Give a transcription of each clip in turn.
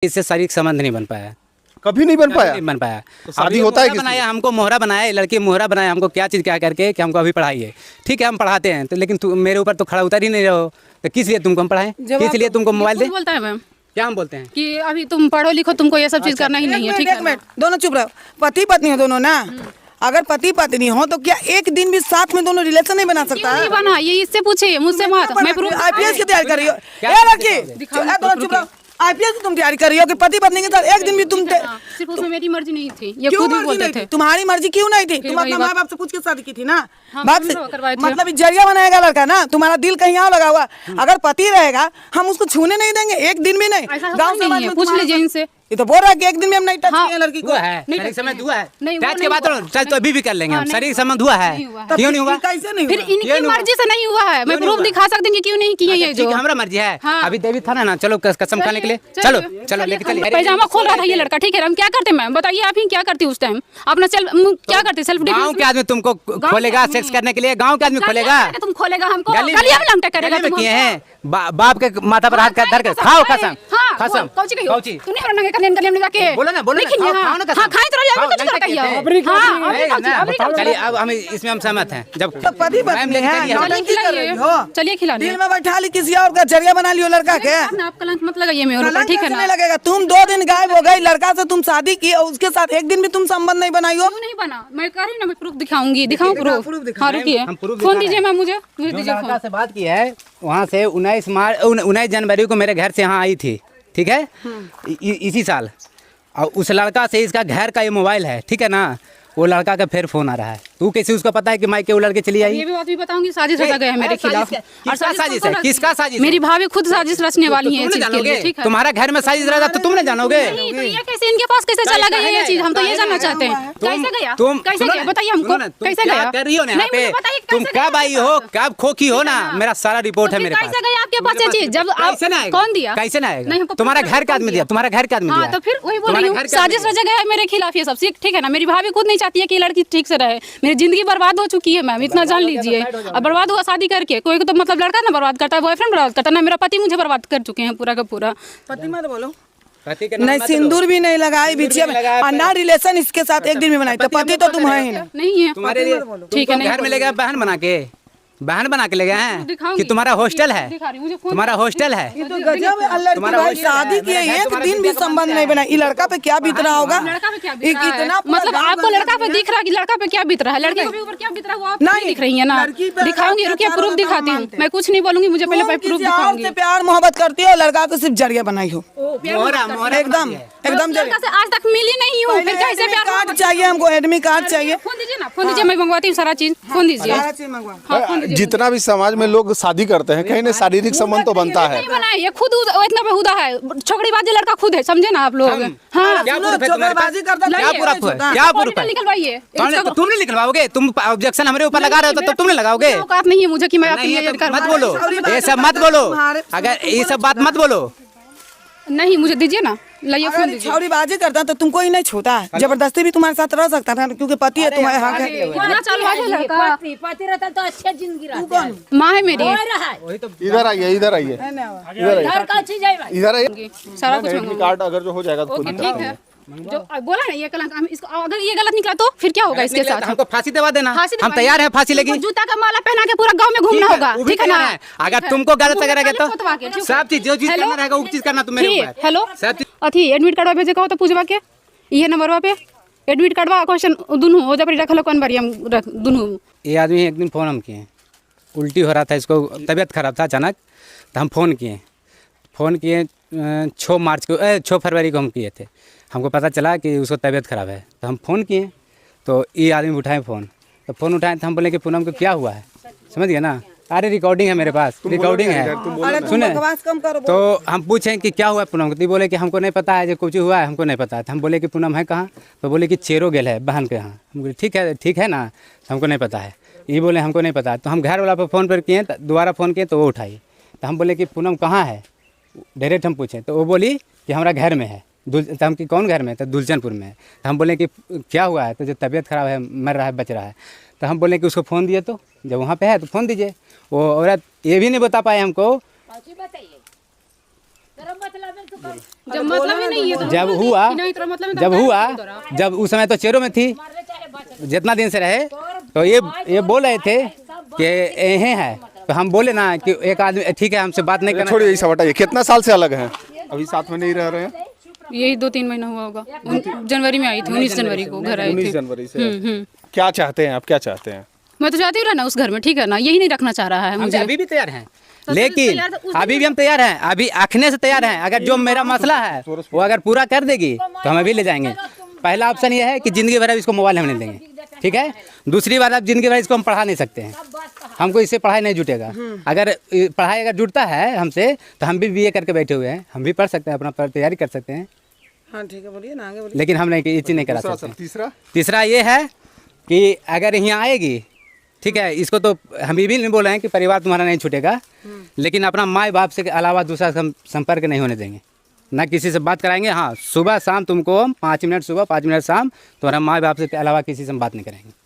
इससे शारीरिक संबंध नहीं बन पाया, कभी नहीं बन पाया। नहीं बन पाया। तो शादी होता है बनाया, हमको मोहरा बनाया, लड़की मोहरा बनाया हमको, क्या चीज़ क्या करके कि हमको अभी पढ़ाइए। ठीक है हम पढ़ाते हैं तो, लेकिन मेरे ऊपर तो खड़ा उतर ही नहीं रहो, तो किस लिए तुमको हम पढ़ाएं, किस लिए तुमको मोबाइल दें? बोलता है मैम क्या हम बोलते हैं कि अभी तुम पढ़ो लिखो, तुमको ये सब चीज करना ही नहीं है। ठीक है, दोनों चुप रहो। पति पत्नी हो दोनों ना, अगर पति पत्नी हो तो क्या एक दिन भी साथ में दोनों रिलेशन नहीं बना सकता नहीं बना, ये इससे पूछे, मुझसे मत। मैं प्रूफ आईपीएस की तैयारी कर रही हो, ए लड़की दोनों चुप रहो। आईपीएस की तुम तैयारी कर रही हो कि पति पत्नी के साथ एक दिन भी तुम सिर्फ उसमें मेरी मर्जी नहीं थी, ये खुद ही बोलते थे। तुम्हारी मर्जी क्यों नहीं थी? तुम अपने माँ बाप से पूछ के शादी की थी ना। बात करवाए थे। मतलब जरिया बनाएगा लड़का ना, तुम्हारा दिल कहीं और लगा हुआ। अगर पति रहेगा हम उसको छूने नहीं देंगे एक दिन भी नहीं। गाँव समाज में पूछ लीजिए इनसे। ये तो बोल रहा है कि एक दिन में हम नहीं टच किए लड़की को। हुआ है, शारीरिक संबंध हुआ है, नहीं, टच के बाद तो अभी भी कर लेंगे हम। शारीरिक संबंध हुआ है, क्यों नहीं हुआ? कैसे नहीं फिर इनकी मर्जी से नहीं हुआ है, मैं प्रूफ दिखा सकती हूँ कि क्यों नहीं किया ये जो। हमारा मर्जी है। हाँ। अभी देवी था ना, चलो कसम खाने के लिए चलो चलो लेके चलिए। पैजामा खोल रहा था ये लड़का। ठीक है हम क्या करते मैम बताइए, आप ही क्या करती उस टाइम? अपना क्या करते? Self defence. गाँव के आदमी तुमको खोलेगा सेक्स करने के लिए, गाँव के आदमी खोलेगा, तुम खोलेगा हमको, गली गली में लंगटा करेगा में तुम किए हमको। हैं। बाप के माथा पर हाथ धर कर खाओ कसम, कसम कौची कहियो? कौची तूने हमरा नंगे कल्याण कल्याण जाके बोलो ना, बोलो ना, लेकिन खाओ ना कसम। हां खाई तो रहिए, कुछ कर कहियो। हां चलिए अब हम इसमें हम सहमत हैं। जब पति पत्नी है, नौटंकी कर रही हो। चलिए खिलाने। दिल में बैठा ली किसी और का जरिया बना लियो लड़का के। आप कलंक मत लगाइए मेरे ऊपर, ठीक है ना? नहीं लगेगा। तुम 2 दिन गायब हो गई, लड़का से तुम शादी की और उसके साथ एक दिन भी तुम संबंध नहीं बनाई हो। क्यों नहीं बना? मैं कर रही ना, मैं प्रूफ दिखाऊंगी। दिखाऊं प्रूफ? हां रुकिए, proof फोन दीजिए मैम, मुझे दीजिए लड़का फोन। से बात की है, वहाँ से 19 जनवरी को मेरे घर से यहाँ आई थी। ठीक है इसी साल। और उस लड़का से इसका घर का ये मोबाइल है, ठीक है ना, वो लड़का का फिर फोन आ रहा है। तू कैसे उसको पता है कि मायके वो लड़के चली आई? ये भी बात भी बताऊंगी, साजिश रचा गया है मेरे खिलाफ। किसका साजिश है? किसका साजिश? मेरी भाभी खुद साजिश रचने वाली है इस चीज के लिए। ठीक है तुम्हारा घर में साजिश रहा तो तुम नहीं जानोगे? नहीं, तो ये कैसे इनके पास कैसे चला गया ये चीज? हम तो ये जानना चाहते हैं। कैसे गया? कैसे गया बताइए हमको, कैसे गया? कर रही हो ना यहाँ पे? तुम कब आई हो, कब खोखी हो ना, मेरा सारा रिपोर्ट है मेरे पास। कैसे गया आपके पास ये चीज? जब आप कौन दिया? कैसे ना आएगा? तुम्हारा घर का आदमी दिया, तुम्हारा घर का आदमी दिया। हाँ तो फिर वही बोल रही हूँ, साजिश रचा गया है मेरे खिलाफ ये सब। ठीक है ना, मेरी भाभी खुद नहीं चाहती है कि लड़की ठीक से रहे। मेरी जिंदगी बर्बाद हो चुकी है मैम, इतना जान लीजिए। और बर्बाद हुआ शादी करके। कोई तो मतलब लड़का ना बर्बाद करता है, बॉयफ्रेंड बर्बाद करता है ना, मेरा पति मुझे बर्बाद कर चुके हैं पूरा का पूरा। पति मत बोलो, नहीं सिंदूर भी नहीं लगाई बिछिया में, और ना रिलेशन इसके साथ एक दिन भी बनाई, तो पति तो तुम है ही नहीं है तुम्हारे लिए। ठीक है, घर में ले गए बहन बना के, बहन बना के ले गए हैं कि तुम्हारा हॉस्टल है, तुम्हारा हॉस्टल है। तो गजब है, लड़की भाई शादी किए एक दिन भी संबंध नहीं बना। ये लड़का पे क्या बीत रहा होगा? इतना मतलब आपको लड़का पे दिख रहा है कि लड़का पे क्या बीत रहा है, लड़की के ऊपर क्या बीत रहा है वो आप नहीं दिख रही है ना? दिखाऊंगी, रुकिए प्रूफ दिखाती हूँ। मैं कुछ नहीं बोलूंगी, मुझे पहले प्रूफ दिखाऊंगी। से प्यार मोहब्बत करती हो, लड़का को सिर्फ जरिया बनाई हो। एकदम एकदम लड़का से आज तक मिली नहीं हूँ, फिर कैसे प्यार? कार्ड चाहिए हमको, एडमिट कार्ड चाहिए। फोन दीजिए ना, फोन दीजिए, मैं मंगवाती हूँ सारा चीज। फोन दीजिए। हाँ, फोन दीजिए। जितना भी समाज में लोग शादी करते हैं, कहीं ना शारीरिक संबंध तो बनता है। नहीं बनाए, ये खुद इतना बेहुदा है, छोकरीबाजी लड़का खुद है, समझे ना आप लोग? हाँ क्या प्रूफ है तुम्हारे पास? क्या प्रूफ है? क्या प्रूफ है? निकलवाइए। तुम नहीं निकलवाओगे? तुम ऑब्जेक्शन हमारे ऊपर लगा रहे हो तो तुम नहीं लगाओगे? औकात नहीं है मुझे कि मैं अपनी मत बोलो, ये सब मत बोलो। अगर ये सब बात मत बोलो। नहीं मुझे दीजिए ना, लाइए फोन दीजिए। छौरीबाजी करता तो तुमको ही नहीं छूता है, जबरदस्ती भी तुम्हारे साथ रह सकता था क्योंकि पति है तुम्हारे हाथ है। पति रहता तो अच्छी जिंदगी रहती। माँ है मेरी। इधर आइए, इधर आइए, इधर आइए। सारा कुछ एडमिट कार्ड अगर जो हो जाएगा तो ओके ठीक है। जो बोला ना ये कलंक, हम इसको अगर ये गलत निकला तो फिर क्या होगा इसके साथ? हमको फांसी दवा देना, फांसी हम तैयार हैं फांसी लेगी। जूता का माला पहना के पूरा गांव में घूमना होगा, ठीक है ना? अगर तुमको गलत अगर रहेगा तो सब चीज जो चीज करना रहेगा वो चीज करना तुम मेरे ऊपर। हेलो अथी एडमिट कार्डवा भेजे कहो तो पूछवा के ये नंबरवा पे एडमिट कार्डवा क्वेश्चन दुनू हो जबरी रखलो कौन बारी हम रख दुनू। ये आदमी एक दिन फ़ोन हम किए, उल्टी हो रहा था, इसको तबीयत खराब था अचानक, तो हम फ़ोन किए 6 फरवरी को हम किए थे। हमको पता चला कि उसको तबीयत खराब है, तो हम फ़ोन किए, तो ये आदमी उठाए फ़ोन, तो फ़ोन उठाए तो हम बोले कि पूनम को क्या हुआ है, समझ गए ना? अरे रिकॉर्डिंग है मेरे पास, रिकॉर्डिंग है, सुने। तो हम पूछें कि क्या हुआ पूनम को, तो बोले कि हमको नहीं पता है, जो कुछ हुआ है हमको नहीं पता है। तो हम बोले कि पूनम है कहाँ, तो बोले कि चेरो गेल है बहन के यहाँ। हम बोले ठीक है ना, तो हमको नहीं पता है। ये बोले हमको नहीं पता है। तो हम घर वाला पर फ़ोन पर किए, दोबारा फ़ोन किए तो वो उठाई, तो हम बोले कि पूनम कहाँ है, डायरेक्ट हम पूछें, तो वो बोली कि हमारा घर में है। तो हम कि कौन घर में? तो दुलचनपुर में है। तो हम बोले कि क्या हुआ है, तो जो तबीयत खराब है, मर रहा है, बच रहा है। तो हम बोले कि उसको फ़ोन दिए, तो जब वहाँ पे है तो फ़ोन दीजिए। वो औरत ये भी नहीं बता पाए हमको जब मतलब ही नहीं है तो जब हुआ नहीं तो मतलब जब हुआ जब उस समय तो चेरों में थी, जितना दिन से रहे तो ये बोल रहे थे कि यही है, तो हम बोले ना कि एक आदमी ठीक है हमसे बात नहीं करना। छोड़िए, यही सब हटाइए। कितना साल से अलग हैं? अभी साथ में नहीं रह रहे हैं? यही 2-3 महीना हुआ होगा। जनवरी में आई थी, 19 जनवरी को घर आई 19 थी। जनवरी से। क्या चाहते हैं आप, क्या चाहते हैं? मैं तो चाहती हूँ रहना उस घर में, ठीक है ना, यही नहीं रखना चाह रहा है हम मुझे। अभी भी तैयार हैं, तो लेकिन तैयार तो उस अभी भी हम तैयार हैं, अभी आखने से तैयार हैं। अगर जो मेरा मसला है वो अगर पूरा कर देगी तो हम अभी ले जाएंगे। पहला ऑप्शन ये है कि ज़िंदगी भर इसको मोबाइल हम नहीं देंगे, ठीक है। दूसरी बात, अब ज़िंदगी भर इसको हम पढ़ा नहीं सकते हैं, हमको इससे पढ़ाई नहीं जुटेगा। अगर पढ़ाई अगर जुटता है हमसे तो हम भी BA करके बैठे हुए हैं, हम भी पढ़ सकते हैं, अपना तैयारी कर सकते हैं। हाँ ठीक है, बोलिए ना, आगे बोलिए। लेकिन हम नहीं, ये चीज़ नहीं करा दूसरा सकते। सर, तीसरा ये है कि अगर यहाँ आएगी, ठीक है, इसको तो हम ये भी नहीं बोल रहे हैं कि परिवार तुम्हारा नहीं छूटेगा, लेकिन अपना माँ बाप से अलावा दूसरा संपर्क नहीं होने देंगे, ना किसी से बात कराएंगे। हाँ, सुबह शाम तुमको 5 मिनट सुबह 5 मिनट शाम तुम्हारा माँ बाप से अलावा किसी से हम बात नहीं करेंगे।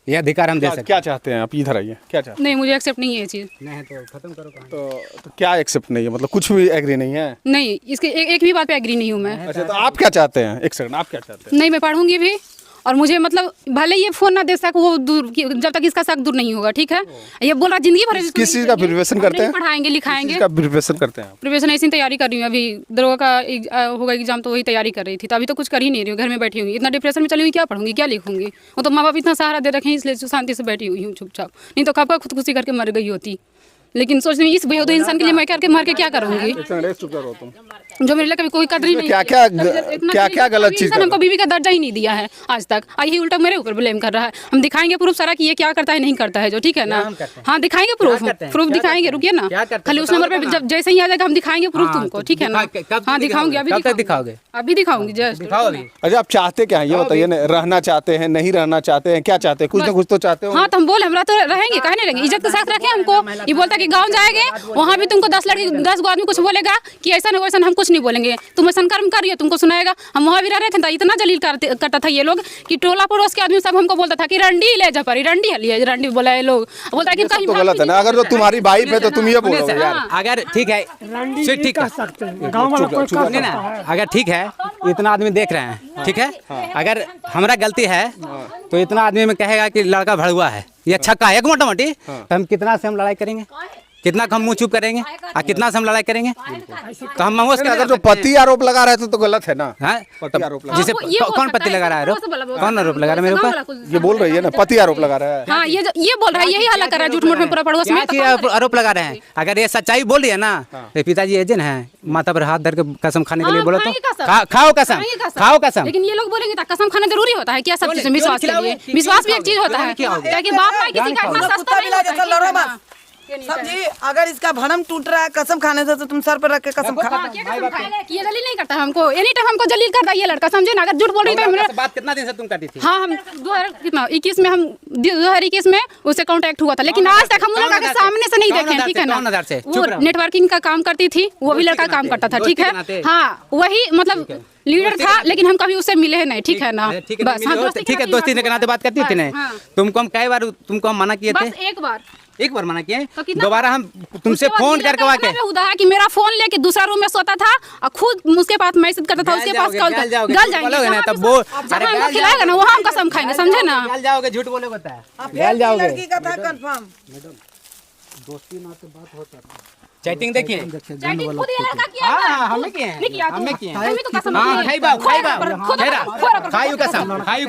ये अधिकार हम दे सकते हैं। क्या चाहते हैं आप? इधर आइए, क्या चाहते नहीं, मुझे एक्सेप्ट नहीं है ये चीज़। नहीं तो खत्म करो कहानी। तो क्या एक्सेप्ट नहीं है? मतलब कुछ भी एग्री नहीं है? नहीं, इसके एक भी बात पे एग्री नहीं हूँ मैं। अच्छा, तो आप क्या चाहते हैं? एक सेकंड, आप क्या चाहते हैं? नहीं, मैं पढ़ूंगी भी, और मुझे मतलब भले ये फोन ना दे सक वो दूर जब तक इसका शक दूर नहीं होगा, ठीक है। ये बोल रहा जिंदगी भर इसको किस नहीं चीज़ का चाहिए, प्रिपरेशन हम करते नहीं हैं? पढ़ाएंगे लिखाएंगे। इसका प्रिपरेशन करते हैं आप? प्रिपरेशन ऐसी तैयारी कर रही हूँ, अभी दरोगा का होगा एग्जाम, तो वही तैयारी कर रही थी, तो अभी तो कुछ कर ही नहीं रही हूँ, घर में बैठी हुई। इतना डिप्रेशन में चली हुई, क्या पढ़ूंगी, क्या लिखूंगी। वो तो माँ बाप इतना सहारा दे रखे हैं, इसलिए शांति से बैठी हुई हूँ चुपचाप, नहीं तो कब का खुदकुशी करके मर गई होती। लेकिन सोच रही इस बेहूदे इंसान के लिए मैं करके मर के क्या करूंगी, चुप करो तुम। जो मेरे लिए कभी कोई कदर ही नहीं। क्या गलत चीज़ हमको बीवी का दर्जा ही नहीं दिया है आज तक, यही उल्टा मेरे ऊपर ब्लेम कर रहा है। हम दिखाएंगे प्रूफ सारा कि ये क्या करता है नहीं करता है जो, ठीक है ना। हाँ, दिखाएंगे प्रूफ दिखाएंगे, रुकिए ना, खाली उस नंबर पे जब जैसे ही आ जाएगा हम दिखाएंगे प्रूफ तुमको, ठीक है ना। हाँ, दिखाऊंगी, अभी दिखाओगे? अभी दिखाऊंगी, जस्ट दिखाओ अभी। अच्छा, आप चाहते क्या हैं ये बताइए ना? रहना चाहते हैं, नहीं रहना चाहते हैं, क्या चाहते हैं? कुछ ना कुछ तो चाहते हो। हाँ, तो हम बोले हमरा तो रहेंगे, कहे नहीं रहेंगे, इज्जत के साथ रखे हमको। ये बोलता कि गाँव जाएंगे, वहाँ भी तुमको 10 गो आदमी कुछ बोलेगा कि ऐसा नहीं वैसा, हम कुछ नहीं बोलेंगे, तुम ऐसा कर्म करिए, तुमको सुनाएगा। हम वहाँ भी रह रहे थे, इतना जलील करता था ये लोग कि टोला पड़ोस के आदमी सब हमको बोलता था कि रंडी ले जा परी, रंडी लिए, रंडी बोला ये लोग, बोलता कि कहीं तो गलत है ना। अगर तो तुम्हारी वाइफ है तो तुम ये बोलोगे यार। अगर ठीक है, ठीक है, सुनिए ना, अगर ठीक है, इतना आदमी देख रहे हैं, ठीक है, अगर हमारा गलती है तो इतना आदमी में कहेगा कि लड़का भड़ुआ है, ये छक्का है, एक मोटा मोटी, तो हम कितना से हम लड़ाई करेंगे, कितना हम मुंह चुप करेंगे, और कितना से हम लड़ाई करेंगे। तो हम मंगोस अगर जो पति आरोप लगा रहे थे तो गलत है ना। पति आरोप लगा, जिसे कौन पति लगा रहा है आरोप, कौन आरोप लगा रहा है मेरे ऊपर? ये बोल रही है ना, पति आरोप लगा रहा है। हाँ, ये बोल रहा है, यही हल्ला कर रहा है झूठ मूठ में पूरा पड़ोस में। क्या आरोप लगा रहे हैं? अगर ये सच्चाई बोल रही है ना, तो पिताजी एजेंट है, माथा पर हाथ धर के कसम खाने के लिए बोलो तो खाओ कसम, खाओ कसम। लेकिन ये लोग बोलेंगे कसम खाना जरूरी होता है क्या? सब चीज विश्वास के लिए, विश्वास भी एक चीज होता है, ताकि बाप माँ किसी का इतना सस्ता नहीं होता है, लड़ो मत। समझी, अगर इसका भरम टूट रहा है कसम खाने से तो तुम सर पर रख के कसम खा। ये जलील नहीं करता हमको, एनी टाइम हमको जलील करता है ये लड़का, समझे ना। अगर झूठ बोल रही तो बात कितना दिन से तुम करती थी? हाँ, हम 2021 में, हम 2021 में उससे कांटेक्ट हुआ था, लेकिन आज तक हम लड़का के सामने से नहीं देखे, ठीक है ना। वो नेटवर्किंग का काम करती थी, वो भी लड़का काम करता था, ठीक है। हाँ, वही मतलब लीडर था, लेकिन हम कभी उससे मिले नहीं, ठीक है ना। बस ठीक है, दोस्ती के नाते बात करती थी ना। तुमको हम कई बार तुमको हम मना किए थे, एक बार मना किए, दोबारा हम तुमसे फोन करके वाके कि मेरा फोन लेके दूसरा रूम में सोता था और खुद उसके पास मैसेज करता था, उसके पास कॉल, गल जाएंगे तब वो खिलाएगा ना, वहाँ हम कसम खाएंगे, समझे ना। गल जाओगे, झूठ बोले होता है, गल जाओगे। लड़की का था कंफर्म, दोस्ती नाते बात होता है। चैटिंग देखिए, चैटिंग खुद ये लड़का किया है। हां, हमें किए हैं, हमें किए हैं। हमें तो कसम हां, खाई बाप खायू कसम, नहीं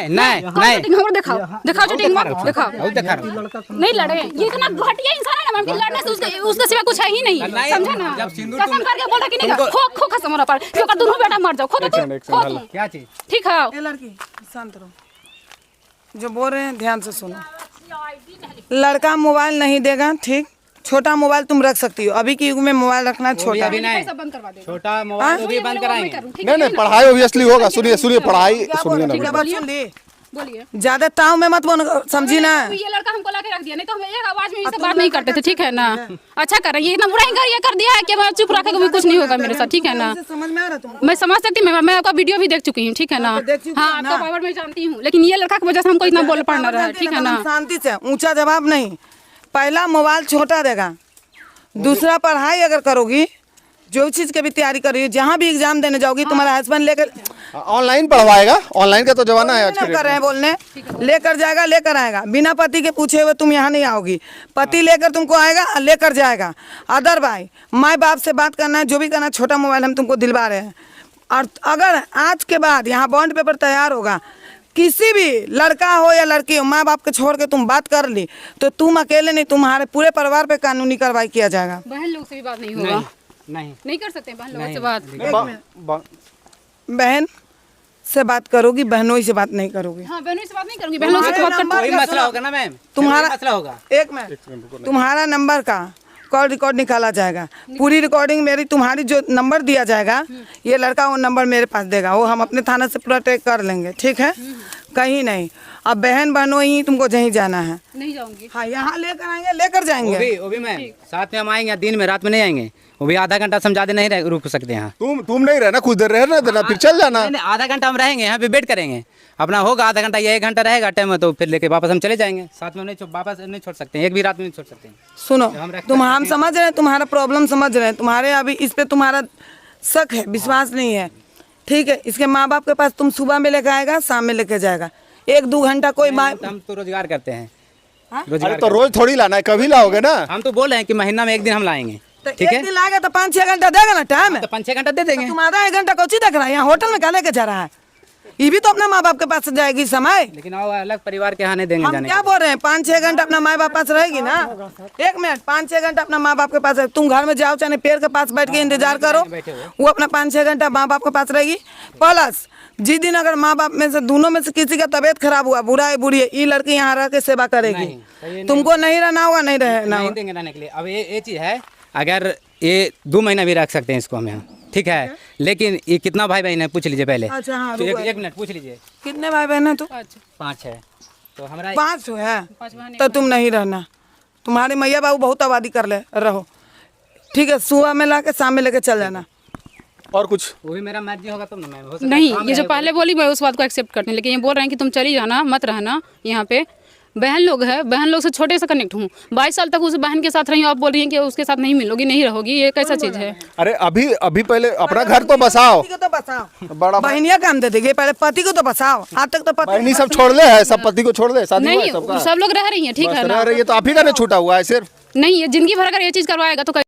नहीं नहीं, हमको दिखाओ चैटिंग मत दिखाओ, नहीं लड़े। ये इतना घटिया इंसान है ना, हम लड़ने से उसके सिवा कुछ है ही नहीं, समझे ना। कसम करके बोलता कि नहीं, खो कसम होना पर क्यों कर, दोनों बेटा मर जाओ, खो क्या चीज, ठीक है। ये लड़की शांत रहो, जो बोल रहे हैं ध्यान से सुनो। लड़का मोबाइल नहीं देगा, ठीक, छोटा मोबाइल तुम रख सकती हो, अभी के युग में मोबाइल रखना छोटा, अभी नहीं, छोटा मोबाइल भी बंद कराएंगे। नहीं, पढ़ाई ऑब्वियसली होगा। सुनिए पढ़ाई सुनिए ना, बोलिए। ज्यादा ताव में मत बोल, समझी ना। ये लड़का हमको लाके रख दिया, नहीं तो हम एक आवाज में इससे बात नहीं करते थे, ठीक है ना। अच्छा कर रही है, इतना बुरा ही कर दिया है कि मैं चुप रखे भी कुछ नहीं होगा मेरे साथ, ठीक है ना। समझ में आ रहा तुमको? मैं समझ सकती हूँ, मैं आपका वीडियो भी देख चुकी हूँ, ठीक है ना। हाँ, आपका पावर मैं जानती हूँ, लेकिन ये लड़का की वजह से हमको इतना बोल पड़ना रहा है, ठीक है ना। शांति से, ऊंचा जवाब नहीं। पहला मोबाइल छोटा देगा, दूसरा पढ़ाई अगर करोगी जो चीज़ की भी तैयारी कर रही हो, जहाँ भी एग्जाम देने जाओगी तुम्हारा हस्बैंड लेकर ऑनलाइन पढ़वाएगा, ऑनलाइन का तो जमाना है आज के कर रहे हैं बोलने, लेकर जाएगा लेकर आएगा, बिना पति के पूछे हुए तुम यहाँ नहीं आओगी, पति लेकर तुमको आएगा और लेकर जाएगा। अदर भाई माँ बाप से बात करना है, जो भी करना है, छोटा मोबाइल हम तुमको दिलवा रहे हैं। और अगर आज के बाद यहाँ बॉन्ड पेपर तैयार होगा, किसी भी लड़का हो या लड़की हो, माँ बाप के छोड़ के तुम बात कर ली तो तुम अकेले नहीं, तुम्हारे पूरे परिवार पे कानूनी कार्रवाई किया जाएगा। बहन लोग से भी बात नहीं होगा, नहीं नहीं कर सकते बहन लोगों से बात। बहन से बात करोगी, बहनों से बात नहीं करोगी। हाँ बहनों से बात नहीं करूंगी, बहनों से तो बात करती वही मसला होगा ना मैम, तुम्हारा मसला होगा। एक मिनट, तुम्हारा नंबर का कॉल रिकॉर्ड निकाला जाएगा, पूरी रिकॉर्डिंग मेरी, तुम्हारी जो नंबर दिया जाएगा ये लड़का वो नंबर मेरे पास देगा, वो हम अपने थाना से पूरा ट्रैक कर लेंगे, ठीक है? कहीं नहीं। अब बहन बहनों ही तुमको जहीं जाना है। नहीं जाऊंगी। हाँ यहाँ लेकर आएंगे, लेकर जाएंगे। वो भी मैम साथ में हम आएंगे, दिन में रात में नहीं आएंगे, वो भी आधा घंटा समझा दे नहीं रुक सकते यहाँ। तुम नहीं रहना, कुछ देर रहना देना, फिर चल जाना। नहीं, आधा घंटा हम रहेंगे यहाँ पे, वेट करेंगे अपना, होगा आधा घंटा या 1 घंटा रहेगा टाइम है तो फिर लेके वापस हम चले जाएंगे। साथ में नहीं वापस नहीं छोड़ सकते, एक भी रात में नहीं छोड़ सकते। सुनो, हम समझ रहे हैं तुम्हारा प्रॉब्लम, समझ रहे हैं तुम्हारे, अभी इस पे तुम्हारा शक है, विश्वास नहीं है, ठीक है? इसके माँ बाप के पास तुम सुबह में लेकर आएगा, शाम में लेके जाएगा, 1-2 घंटा कोई माँ। हम तो रोजगार करते हैं, अरे तो रोज थोड़ी लाना है, कभी लाओगे ना। हम तो बोल रहे हैं कि महीना में 1 दिन हम लाएंगे, ठीक है? एक दिन लाएगा तो 5-6 घंटा देगा ना टाइम, तो 5-6 घंटा दे देंगे। तुम आधा 1 घंटा कौची देख रहा है, यहाँ होटल में क्या लेके जा रहा है? ये भी तो अपना माँ बाप के पास जाएगी समय। लेकिन और अलग परिवार के यहाँ नहीं देंगे हम जाने क्या बोल रहे हैं, 5-6 घंटा अपना माँ बाप पास रहेगी ना। 1 मिनट, 5-6 घंटा अपना माँ बाप के पास है, तुम घर में जाओ चाहे पेड़ के पास बैठ के इंतजार करो, वो अपना 5-6 घंटा माँ बाप के पास रहेगी। प्लस जिस दिन अगर माँ बाप में से दोनों में से किसी का तबीयत खराब हुआ, बुरा है बुरी है, ये लड़की यहाँ रह के सेवा करेगी, तुमको नहीं रहना होगा, नहीं रहना नहीं देंगे रहने के लिए। अब ये चीज़ है, अगर ये 2 महीना भी रख सकते हैं इसको हम यहाँ, ठीक है? लेकिन ये कितना भाई बहन है पूछ लीजिए पहले। अच्छा हाँ, तो एक मिनट पूछ लीजिए, कितने भाई बहन है? तो 5 है तो हमारा 5 है तो तुम नहीं रहना, तुम्हारे मैया बाबू बहुत आबादी कर ले रहो, ठीक है? सुबह में ला के शाम में लेके चल जाना। और कुछ वो भी मेरा मर्जी होगा तब ना मैम, हो सकता है नहीं, काम ये जो रहे पहले बोली मैं उस बात को एक्सेप्ट करती हूँ, लेकिन ये बोल रहे हैं कि तुम चली जाना, मत रहना यहाँ पे। बहन लोग है, बहन लोग से छोटे से कनेक्ट हूँ, 22 साल तक उस बहन के साथ रही हूँ, आप बोल रही हैं कि उसके साथ नहीं मिलोगी, नहीं रहोगी, ये कैसा चीज़ है? अरे अभी पहले अपना घर तो बसाओ, पति को तो बसाओ, बड़ा बहनिया काम दे देगी, पहले पति को तो बसाओ। आज तक तो पति बहनी सब छोड़ ले है, सब पति को छोड़ ले, शादी हुआ है नहीं, सबका, सब लोग रह रही हैं, ठीक है बस ना? रह रही है, तो आप ही का नहीं छूटा हुआ है सिर्फ। नहीं, ये जिंदगी भर अगर ये चीज़ करवाएगा तो